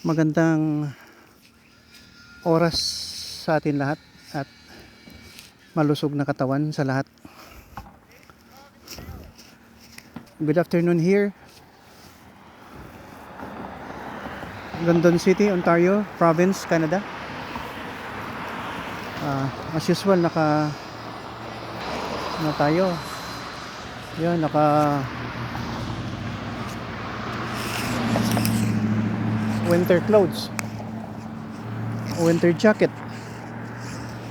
Magandang oras sa atin lahat at malusog na katawan sa lahat. Good afternoon here. London City, Ontario, Province, Canada. As usual, naka tayo. Yan, naka winter clothes, winter jacket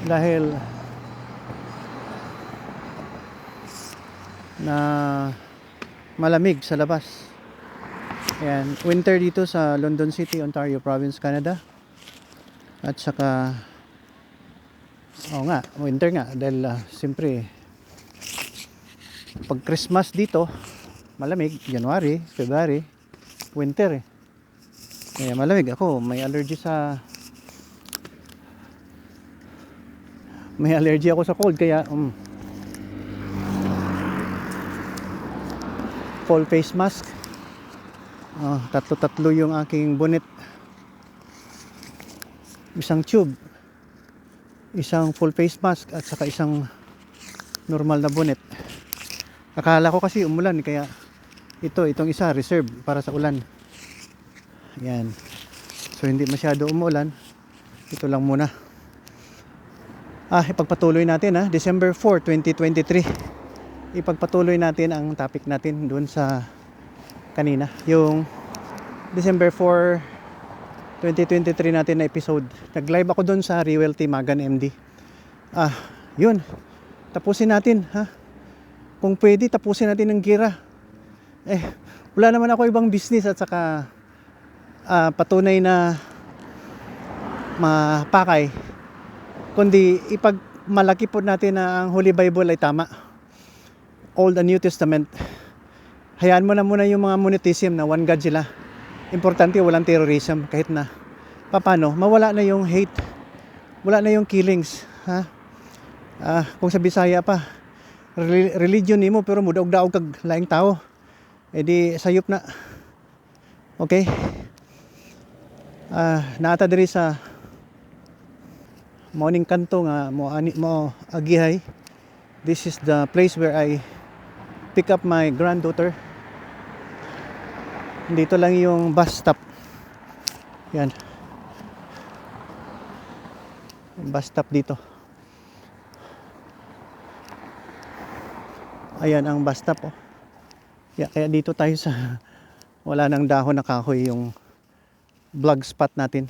dahil na malamig sa labas. Ayan, winter dito sa London City, Ontario Province, Canada. At saka winter nga dahil siyempre pag Christmas dito malamig, January, February, winter eh. Kaya malamig ako, may allergy ako sa cold kaya full face mask. Tatlo yung aking bonnet. Isang tube, isang full face mask at saka isang normal na bonnet. Akala ko kasi umulan kaya itong isa reserve para sa ulan. Ayan. So hindi masyado umulan. Ito lang muna. Ipagpatuloy natin December 4, 2023. Ipagpatuloy natin ang topic natin doon sa kanina. Yung December 4, 2023 natin na episode. Nag-live ako doon sa Realty Magan MD. Yun. Tapusin natin, Kung pwede, tapusin natin ng gira. Wala naman ako ibang business at saka patunay na mapakay, kundi ipagmalaki po natin na ang Holy Bible ay tama, Old and New Testament. Hayaan mo na muna yung mga monotheism na one God sila. Importante walang terrorism, kahit na paano mawala na yung hate, wala na yung killings, kung sa Bisaya pa, religion nimo pero mudaog-daog kag laing tao, edi sayop na. Okay. Naata diri sa morning kanto nga mo agihay. This is the place where I pick up my granddaughter. Dito lang yung bus stop. Yan. Bus stop dito. Ayan ang bus stop. Kaya dito tayo sa wala nang dahon na kahoy yung vlog spot natin.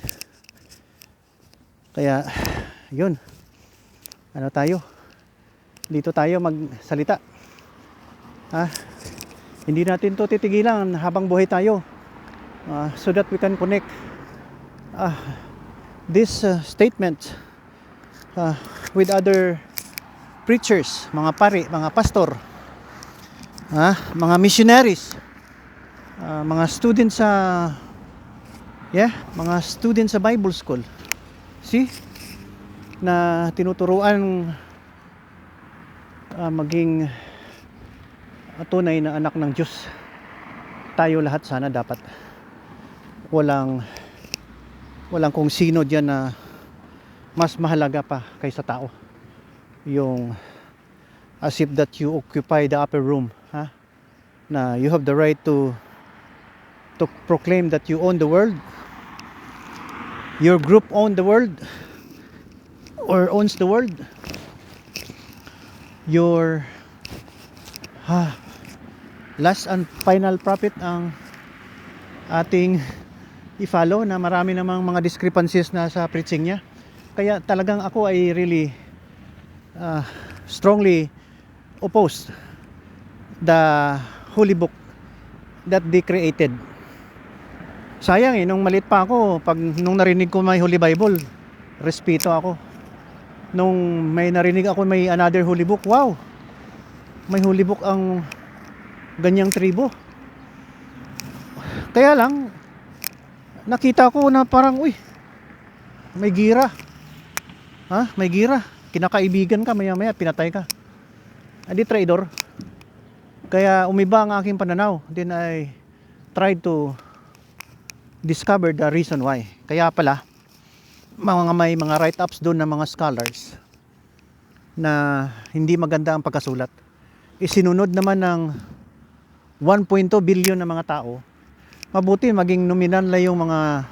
Kaya yun, dito tayo magsalita. Hindi natin to titigilan habang buhay tayo, so that we can connect this statement with other preachers, mga pari, mga pastor, mga missionaries, mga students mga students sa Bible School. See? Na tinuturuan maging tunay na anak ng Diyos. Tayo lahat sana dapat. Walang kung sino diyan na mas mahalaga pa kaysa tao. Yung as if that you occupy the upper room, na you have the right to proclaim that you own the world. Your group own the world or owns the world. Your last and final prophet ang ating i-follow, na marami namang mga discrepancies na sa preaching niya. Kaya talagang ako ay really strongly opposed the holy book that they created. Sayang nung maliit pa ako, nung narinig ko may Holy Bible, respeto ako. Nung may narinig ako may another holy book, wow, may holy book ang ganyang tribo. Kaya lang nakita ko na parang may gira. May gira. Kinakaibigan ka, maya maya pinatay ka. Adi traitor. Kaya umiba ang aking pananaw. Then I tried to discovered the reason why. Kaya pala, may mga write-ups doon ng mga scholars na hindi maganda ang pagkasulat. Isinunod naman ng 1.2 billion na mga tao. Mabuti maging nominal na yung mga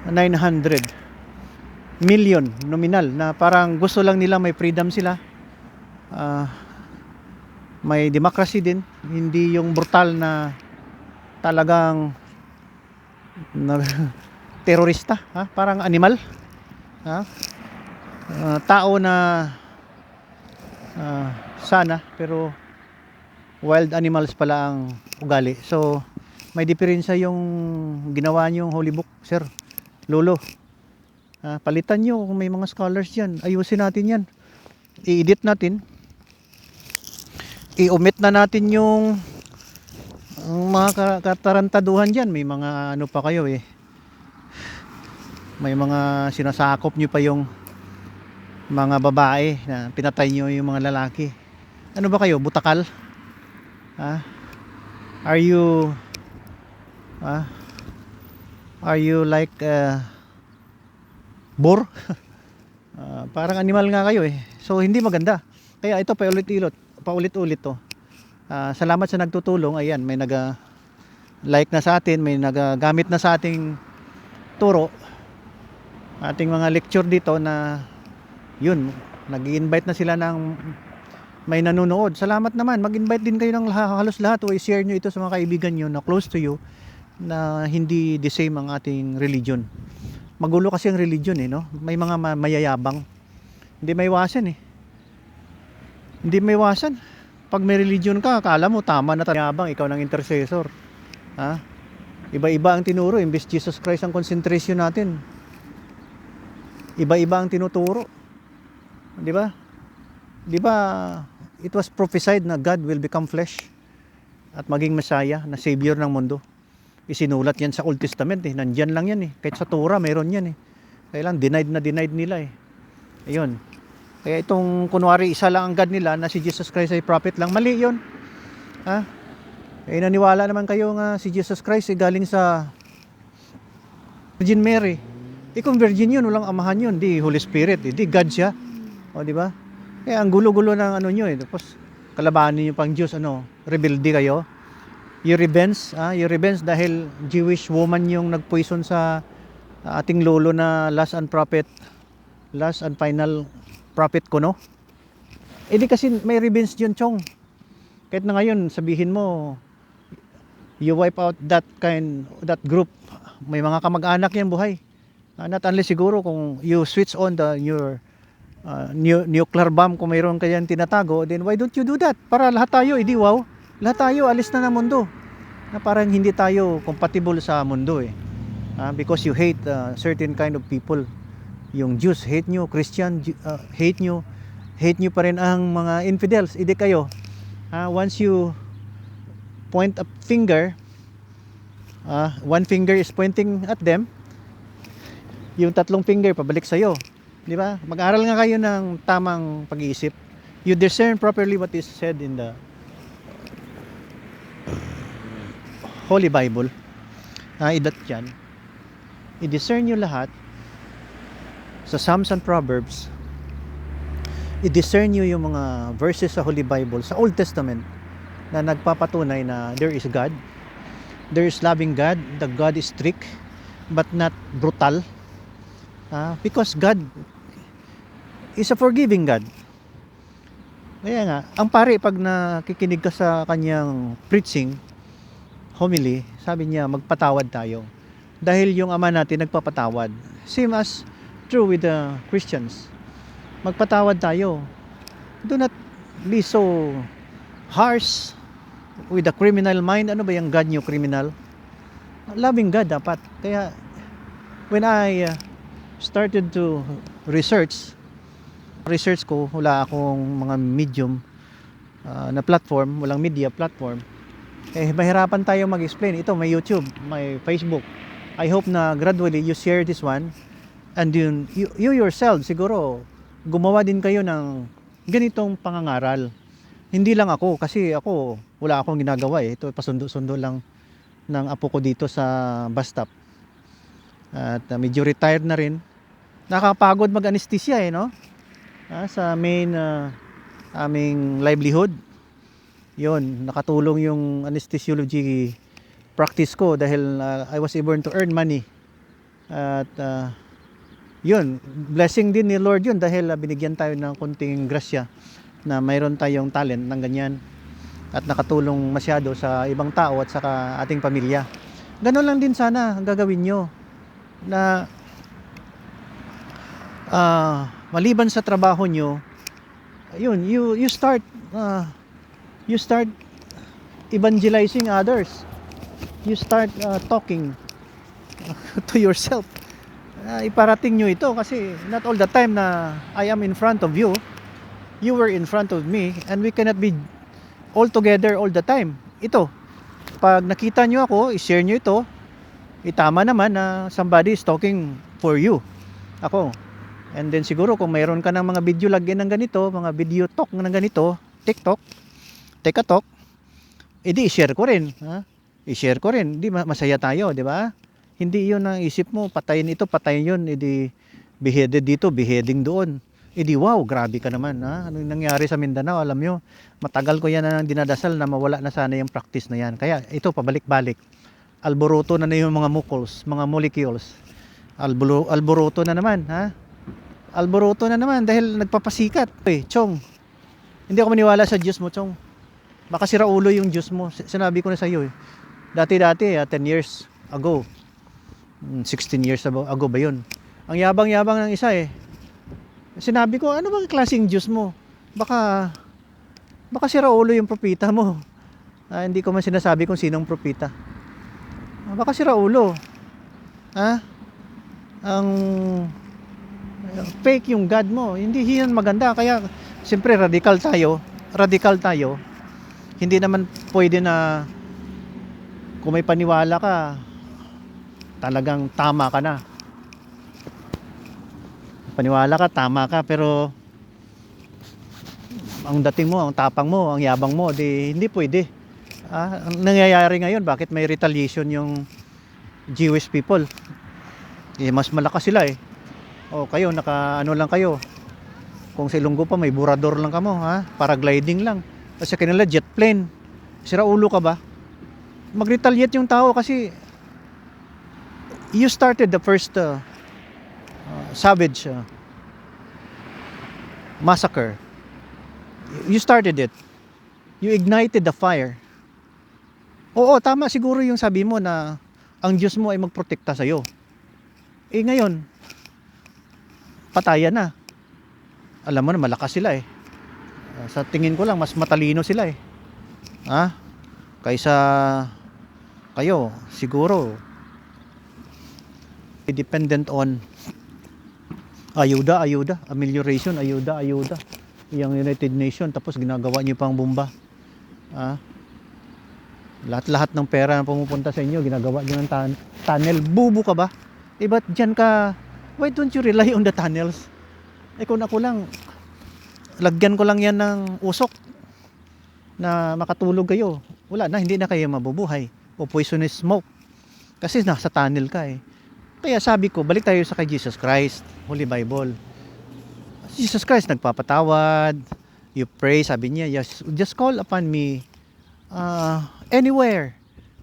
900 million nominal na parang gusto lang nila may freedom sila. May democracy din, hindi yung brutal na talagang terorista, parang animal, tao na sana pero wild animals pala ang ugali. So may diferensya yung ginawa niyong Holy Book, sir, lolo. Palitan nyo kung may mga scholars dyan, ayusin natin yan, i-edit natin, i-omit na natin yung mga katarantaduhan dyan. May mga ano pa kayo may mga sinasakop nyo pa yung mga babae na pinatay nyo yung mga lalaki. Ano ba kayo, butakal? Are you like boar? Parang animal nga kayo So hindi maganda. Kaya ito paulit-ulit to. Salamat sa nagtutulong. Ayan, may like na sa atin, may nagagamit na sa ating turo, ating mga lecture dito na yun, nag-i-invite na sila ng may nanonood. Salamat naman, mag-invite din kayo ng halos lahat o i-share nyo ito sa mga kaibigan nyo na close to you na hindi the same ang ating religion. Magulo kasi ang religion no? May mga mayayabang, hindi may iwasan hindi may iwasan. Pag may religion ka, akala mo tama na tayabang, ikaw ng intercessor. Iba-iba ang tinuro, imbes Jesus Christ ang concentration natin, iba-iba ang tinuturo. Di ba? It was prophesied na God will become flesh at maging Messiah na Savior ng mundo. Isinulat yan sa Old Testament nandyan lang yan kahit sa Torah mayroon yan kaya lang denied nila ayun. Kaya itong kunwari isa lang ang God nila na si Jesus Christ ay prophet lang, mali yun. Naniwala naman kayo nga si Jesus Christ galing sa Virgin Mary. Kung virgin yun, walang amahan yun, di Holy Spirit, di God siya. Di ba? Kaya ang gulo-gulo ng ano nyo tapos kalabanin nyo pang Diyos, rebelde kayo. Your revenge dahil Jewish woman yung nagpoison sa ating lolo na last and final prophet ko, no? Di kasi may revenge yun, Chong. Kahit na ngayon sabihin mo you wipe out that group, may mga kamag-anak yan buhay. Not unless siguro kung you switch on your nuclear bomb, kung mayroon kayang tinatago, then why don't you do that? Para lahat tayo lahat tayo alis na ng mundo, na parang hindi tayo compatible sa mundo because you hate certain kind of people. Yung Jews hate nyo, Christian hate nyo pa rin ang mga infidels. Hindi kayo once you point a finger, one finger is pointing at them, yung tatlong finger pabalik sa'yo. Di ba? Mag-aral nga kayo ng tamang pag-iisip. You discern properly what is said in the Holy Bible. Idat yan. I-discern nyo lahat sa Psalms and Proverbs. I-discern nyo yung mga verses sa Holy Bible, sa Old Testament, na nagpapatunay na there is God. There is loving God. The God is strict but not brutal. Because God is a forgiving God. Kaya nga, ang pare pag nakikinig ka sa kanyang preaching, homily, sabi niya magpatawad tayo. Dahil yung Ama natin nagpapatawad. Same as true with the Christians. Magpatawad tayo. Do not be so harsh with the criminal mind. Ano ba yung God nyo, criminal? Loving God dapat. Kaya when I started to research ko, wala akong mga medium na platform, walang media platform, mahirapan tayo mag-explain. Ito, may YouTube, may Facebook. I hope na gradually you share this one, and you yourself siguro gumawa din kayo ng ganitong pangangaral. Hindi lang ako, kasi ako wala akong ginagawa ito pasundo-sundo lang ng apo ko dito sa bus stop. At medyo retired na rin. Nakakapagod mag-anesthesia no? Sa main aming livelihood. Yun, nakatulong yung anesthesiology practice ko dahil I was able to earn money. At yun, blessing din ni Lord yun dahil binigyan tayo ng konting grasya na mayroon tayong talent ng ganyan at nakatulong masyado sa ibang tao at saka ating pamilya. Ganun lang din sana ang gagawin nyo na maliban sa trabaho nyo, yun, you start evangelizing others. You start talking to yourself. Iparating nyo ito kasi not all the time na I am in front of you, you were in front of me, and we cannot be all together all the time. Ito, pag nakita nyo ako, i-share nyo ito, itama naman na somebody is talking for you. Ako. And then siguro kung mayroon ka ng mga video lagyan ng ganito, mga video talk ng ganito, TikTok, TikTok, edi i-share ko rin. I-share ko rin. Di masaya tayo, di ba? Hindi yun ang isip mo, patayin ito, patayin yun, edi beheaded dito, beheading doon. Edi wow, grabe ka naman. Ano yung nangyari sa Mindanao, alam nyo, matagal ko yan na dinadasal na mawala na sana yung practice na yan. Kaya ito, pabalik-balik. Alboroto na yung mga mucols, mga molecules. Alboroto na naman, Alboroto na naman dahil nagpapasikat. Chong, hindi ako maniwala sa Diyos mo, Chong. Baka sira ulo yung Diyos mo. Sinabi ko na sa iyo Dati, 10 years ago. 16 years ago ba yun? Ang yabang-yabang ng isa Sinabi ko, ano bang klaseng Diyos mo? Baka sira ulo yung propita mo. Hindi ko man sinasabi kung sinong propita. Baka sira ulo. Ang fake yung God mo. Hindi yan maganda. Kaya, siyempre, radical tayo. Hindi naman pwede na kung may paniwala ka, talagang tama ka na. Paniwala ka, tama ka, pero ang dating mo, ang tapang mo, ang yabang mo, hindi pwede. Ang nangyayari ngayon, bakit may retaliation yung Jewish people? Mas malakas sila kayo, ano lang kayo. Kung sa Ilonggo pa, may burador lang kamo, paragliding lang. Kasi kanila jet plane. Sira ulo ka ba? Mag-retaliate yung tao kasi you started the first savage massacre. You started it. You ignited the fire. Oo, tama siguro yung sabi mo na ang Diyos mo ay magprotekta sa'yo. Ngayon, patayan na. Alam mo na malakas sila sa tingin ko lang mas matalino sila kaysa kayo siguro dependent on ayuda, amelioration, ayuda yung United Nations, tapos ginagawa niyo pang bomba. Lahat ng pera na pumupunta sa inyo ginagawa niyo ng tunnel. Bubo ka ba? Ba't dyan ka, why don't you rely on the tunnels? Kung ako lang, lagyan ko lang yan ng usok na makatulog kayo. Wala na, hindi na kayo mabubuhay. O poisonous smoke. Kasi nasa tunnel ka Kaya sabi ko, balik tayo sa kay Jesus Christ, Holy Bible. Jesus Christ nagpapatawad. You pray, sabi niya, just call upon me anywhere.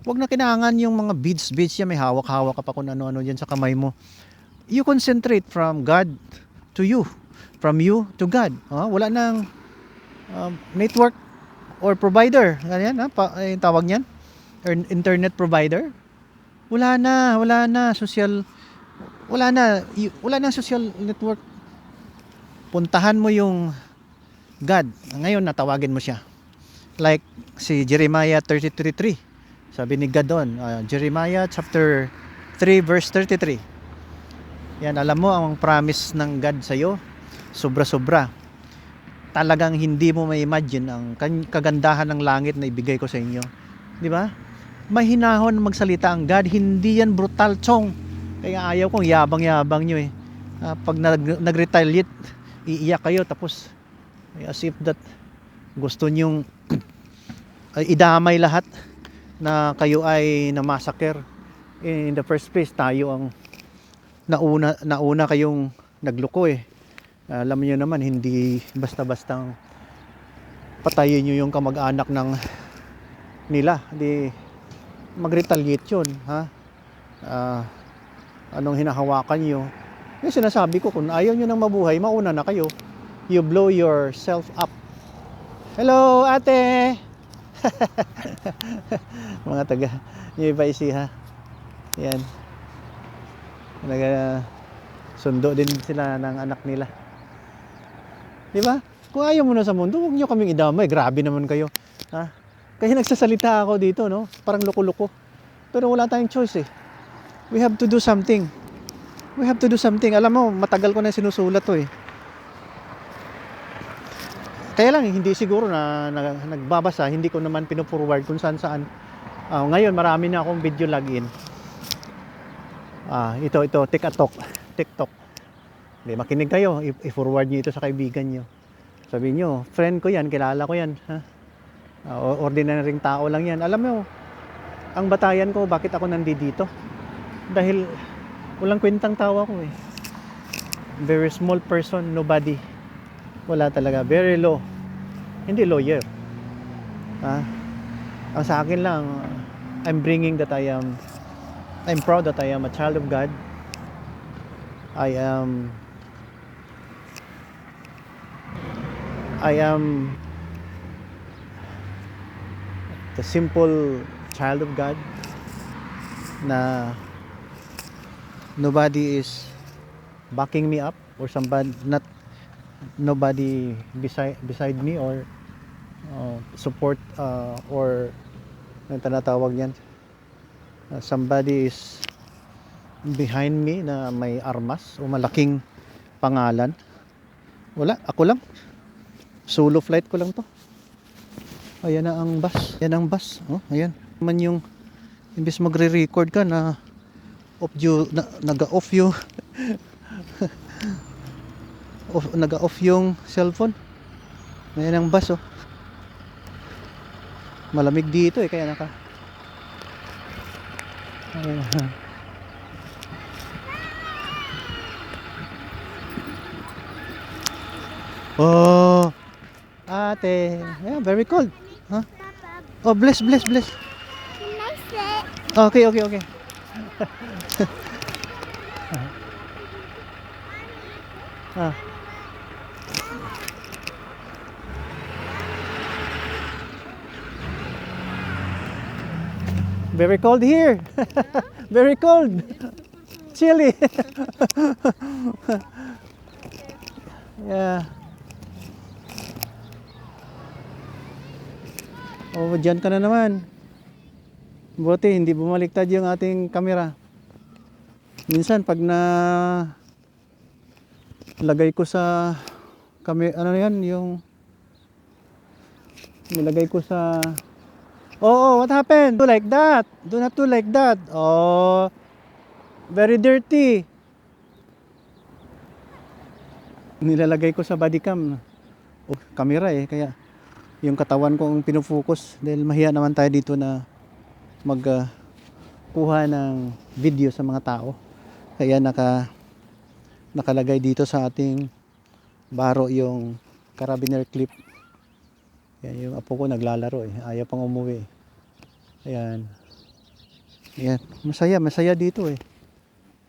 Huwag na kailangan yung mga beads yan, may hawak-hawak ka pa kung ano-ano dyan sa kamay mo. You concentrate from God to you. From you to God. Wala nang network or provider. Ganyan, yung tawag niyan. Or internet provider. Wala na social network. Puntahan mo yung God. Ngayon natawagin mo siya. Like si Jeremiah 33:3. Sabi ni God doon, Jeremiah chapter 3 verse 33. Yan, alam mo ang promise ng God sa iyo, sobra-sobra. Talagang hindi mo ma-imagine ang kagandahan ng langit na ibigay ko sa inyo. Di ba? Mahinahon magsalita ang God, hindi yan brutal, Chong. Kaya ayaw kong yabang-yabang nyo pag nag-retaliate, iiyak kayo tapos as if that gusto nyong idamay lahat. na kayo ay na-massacre. In the first place, tayo ang nauna kayong nagloko eh. Alam niyo naman, hindi basta-bastang patayin niyo yung kamag-anak nila. Di mag-retaliate yun, ha? Anong hinahawakan niyo? Yung sinasabi ko, kung ayaw niyo nang mabuhay, mauna na kayo. You blow yourself up. Hello, ate! Mga taga New Ibaisi, ha? Yan. Sundo din sila ng anak nila. Di ba? Kung ayaw mo na sa mundo, huwag niyo kaming idamay. Grabe naman kayo. Ha? Kaya nagsasalita ako dito, no? Parang loko-loko. Pero wala tayong choice eh. We have to do something. We have to do something. Alam mo, matagal ko na sinusulat to eh. Kaya lang, hindi siguro na nagbabasa. Hindi ko naman pinuforward kung saan. Ngayon, marami na akong video login. Ito, TikTok. Hindi, makinig kayo. I-forward nyo ito sa kaibigan nyo. Sabihin nyo, friend ko yan, kilala ko yan. Ha? Ordinaryong tao lang yan. Alam mo, ang batayan ko, bakit ako nandito? Dahil walang kwentang tawa ko eh. Very small person, nobody. Wala talaga, very low. Hindi lawyer. Ang sa akin lang, I'm proud that I am a child of God. I am the simple child of God na nobody is backing me up or nobody beside me or support or ang tinatawag niyan, somebody is behind me na may armas o malaking pangalan. Wala, ako lang. Solo flight ko lang to. Ayan na ang bus. Ayan ang bus. Oh, ayan. Man yung imbes magre-record ka na naga-off yung naga-off yung cellphone. Ayan ang bus oh. Malamig dito eh kaya ayan. Oh, ate. Yeah, very cold. Huh? Oh, bless. Can I sit? Okay. Very cold here. Very cold. Chilly. Yeah. Oh, dyan ka na naman. Buti hindi bumaliktad yung ating camera. Minsan pag lagay ko sa ano yan, yung nilagay ko sa what happened? Do like that. Do not do like that. Oh, very dirty. Nilalagay ko sa body cam. Oh, camera eh, kaya yung katawan ko ang pinufocus dahil mahiya naman tayo dito na kuha ng video sa mga tao. Kaya nakalagay dito sa ating baro yung carabiner clip. Yan, yung apo ko naglalaro eh. Ayaw pang umuwi. Ayan. Ayan. Masaya dito eh.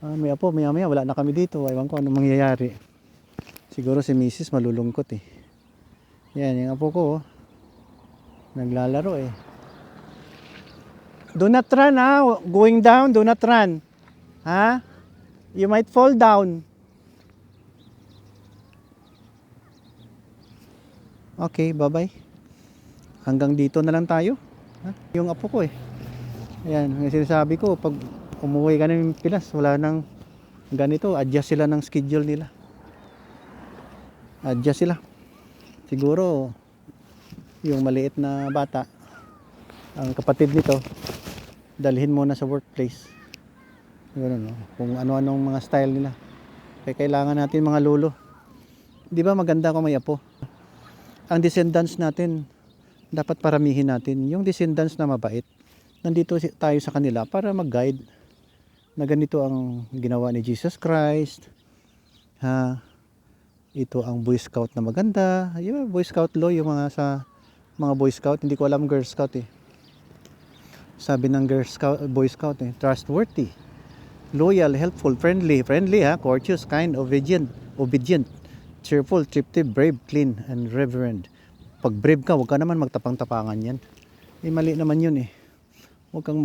May apo, maya wala na kami dito. Ewan ko anong mangyayari. Siguro si Mrs. malulungkot eh. Yan, yung apo ko oh. Naglalaro eh. Do not run ha. Going down, do not run. Ha? You might fall down. Okay, bye-bye. Hanggang dito na lang tayo. Ha? Yung apo ko eh. Ayan, yung sinasabi ko, pag umuwi ka ng Pinas, wala nang ganito. Adjust sila ng schedule nila. Adjust sila. Siguro, yung maliit na bata, ang kapatid nito, dalhin muna sa workplace. Ganun, no? Kung ano-anong mga style nila. Kaya kailangan natin mga lolo. Di ba maganda kung may apo? Ang descendants natin, dapat paramihin natin. Yung descendants na mabait, nandito tayo sa kanila para mag-guide na ganito ang ginawa ni Jesus Christ. Ha? Ito ang Boy Scout na maganda. Yung Boy Scout law, yung mga sa mga Boy Scout, hindi ko alam Girl Scout eh. Sabi ng Girl Scout, Boy Scout eh, trustworthy, loyal, helpful, friendly, courteous, kind, obedient, cheerful, thrifty, brave, clean, and reverend. Pag brave ka, huwag ka naman magtapang-tapangan yan. Eh, mali naman yun eh. Huwag kang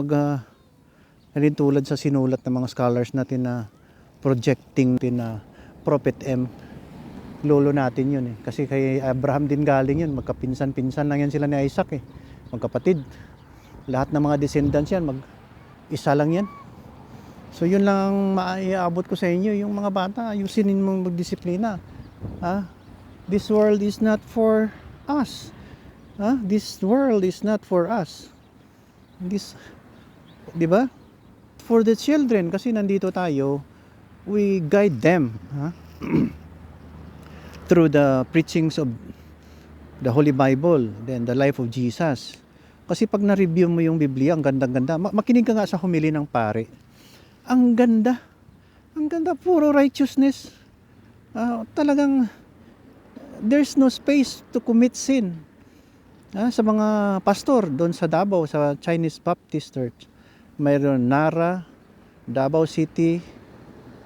halin tulad sa sinulat ng mga scholars natin na projecting din na Prophet M. Lolo natin yun eh. Kasi kay Abraham din galing yun. Magkapinsan-pinsan lang yan sila ni Isaac eh. Magkapatid. Lahat ng mga descendants yan, isa lang yan. So yun lang ang maiabot ko sa inyo. Yung mga bata, ayusin mong magdisiplina. Ha? This world is not for us. Ha? This world is not for us. Di ba? For the children, kasi nandito tayo, we guide them. Ha? Through the preachings of the Holy Bible, then the life of Jesus. Kasi pag na-review mo yung Biblia, ang ganda-ganda. Makinig ka nga sa homily ng pare. Ang ganda. Ang ganda, puro righteousness. Talagang there's no space to commit sin. Sa mga pastor doon sa Davao, sa Chinese Baptist Church, mayroon Nara, Davao City,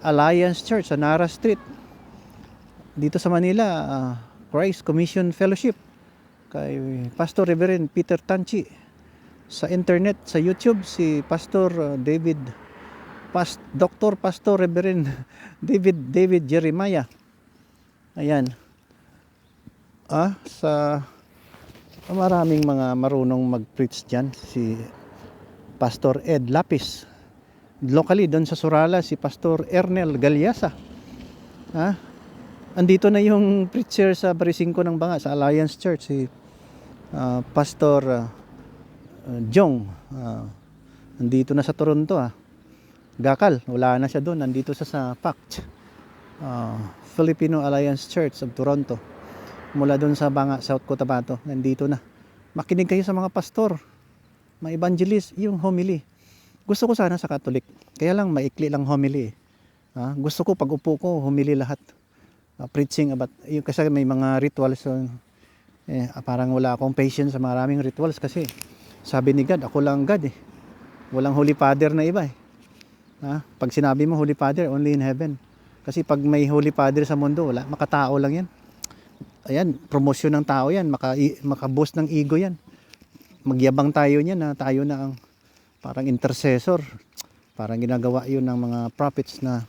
Alliance Church sa Nara Street. Dito sa Manila, Christ Commission Fellowship kay Pastor Reverend Peter Tanchi. Sa internet, sa YouTube, si Pastor Dr. Pastor Reverend David Jeremiah. Ayan. Sa maraming mga marunong mag-preach dyan, si Pastor Ed Lapis. Locally, doon sa Surala, si Pastor Ernel Galyasa. Andito na yung preacher sa Barisingko ng Banga, sa Alliance Church, si Pastor Jong. Andito na sa Toronto. Gakal, wala na siya doon. Nandito sa PACT, Filipino Alliance Church of Toronto. Mula doon sa Banga, South Cotabato. Nandito na. Makinig kayo sa mga pastor, mga evangelist, yung homily. Gusto ko sana sa Catholic. Kaya lang, maikli lang homily. Gusto ko, pag upo ko, homily lahat. Preaching about, kasi may mga rituals. So, parang wala akong patience sa maraming rituals kasi sabi ni God, ako lang God eh. Walang Holy Father na iba eh. Pag sinabi mo Holy Father, only in heaven. Kasi pag may Holy Father sa mundo, wala, makatao lang yan. Ayan, promosyon ng tao yan, maka-boost ng ego yan. Magyabang tayo niyan na tayo na ang parang intercessor. Parang ginagawa yun ng mga prophets na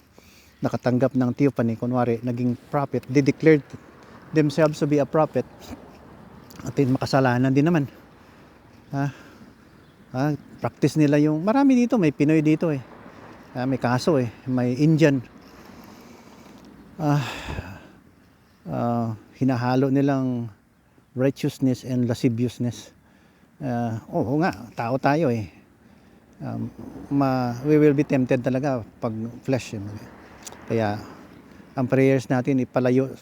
nakatanggap ng theophany. Kunwari, naging prophet. They declared themselves to be a prophet. At makasalanan din naman. Practice nila yung, marami dito, may Pinoy dito eh. May kaso eh, may Indian. Hinahalo nilang righteousness and lasciviousness. Oo nga, tao tayo eh. We will be tempted talaga pag flesh. Kaya ang prayers natin ipalayo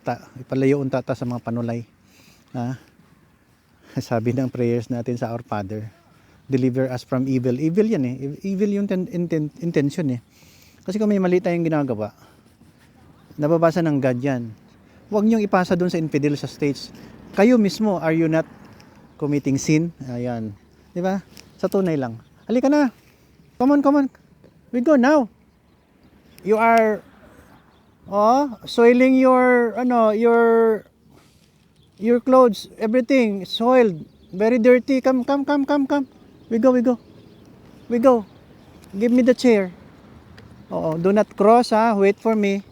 unta sa mga panulay. Sabi ng prayers natin sa Our Father, deliver us from evil. Evil yan eh. Evil yung intention eh. Kasi kung may mali tayong ginagawa, nababasa ng God yan. Huwag niyong ipasa doon sa infidel sa stage. Kayo mismo, are you not committing sin? Ayan. Di ba? Sa tunay lang. Halika na. Come on. We go now. You are soiling your clothes, everything soiled, very dirty. Come. We go. Give me the chair. Do not cross, wait for me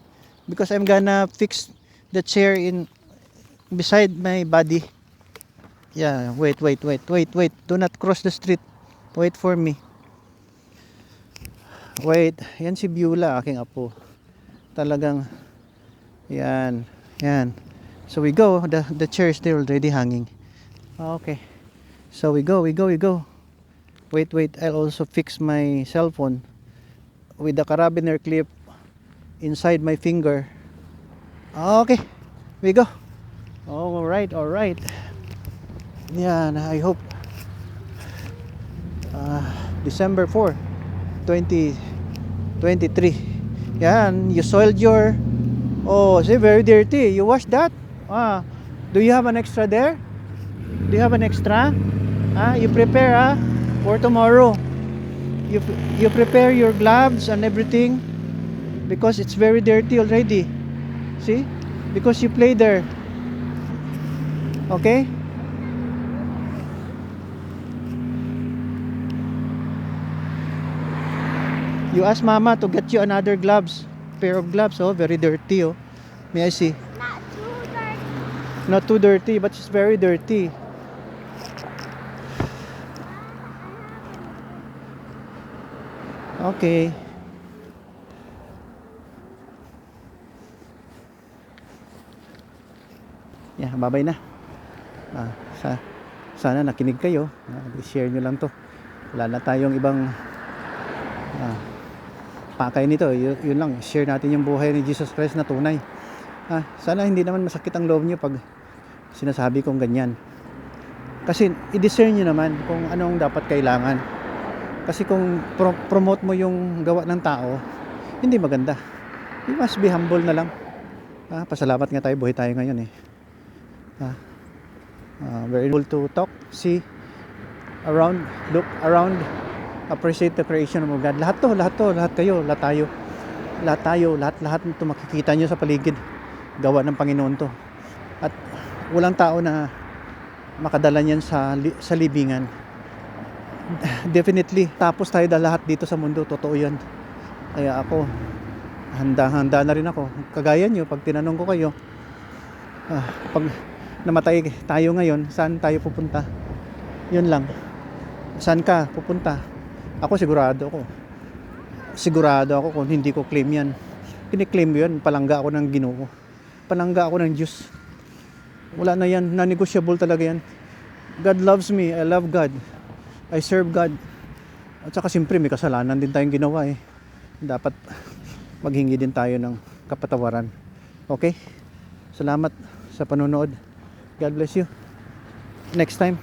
because I'm gonna fix the chair in beside my body. Yeah, wait. Do not cross the street. Wait for me. Wait, yan si Beulah, aking apo. Talagang yan. So we go, the chair is there already hanging. Okay. So we go. Wait, I'll also fix my cell phone with the carabiner clip inside my finger. Okay. We go. All right. Yan, I hope December 4, 2023. Yan, you soiled your... Oh, see, very dirty. You wash that? Do you have an extra there? Do you have an extra? You prepare for tomorrow. You prepare your gloves and everything because it's very dirty already. See? Because you play there. Okay? You ask mama to get you another pair of gloves. Oh, very dirty. Oh, may I see? Not too dirty. Not too dirty, but it's very dirty. Okay. Yeah, babay na. Sana nakinig kayo. I-share nyo lang to. Wala na tayong ibang pakay nito. Yun lang, share natin yung buhay ni Jesus Christ na tunay. Sana hindi naman masakit ang loob nyo pag sinasabi kong ganyan. Kasi i-discern nyo naman kung anong dapat kailangan. Kasi kung promote mo yung gawa ng tao, hindi maganda. You must be humble na lang. Pasalamat nga tayo, buhay tayo ngayon eh. Very able to talk, see around, look around, appreciate the creation of God. Lahat kayo, lahat tayo, lahat nito makikita nyo sa paligid, gawa ng Panginoon to. At walang tao na makadala niyan sa libingan. Definitely, tapos tayo lahat dito sa mundo, totoo yan. Kaya ako, handa na rin ako. Kagaya nyo, pag tinanong ko kayo, pag namatay tayo ngayon, saan tayo pupunta? Yun lang. Saan ka pupunta? Ako sigurado ako kung hindi ko claim yan. Kini-claim ko yan, palangga ako ng Ginoo. Palangga ako ng Diyos. Wala na yan, non-negotiable talaga yan. God loves me, I love God. I serve God. At saka siyempre may kasalanan din tayong ginawa eh. Dapat maghingi din tayo ng kapatawaran. Okay? Salamat sa panonood. God bless you. Next time.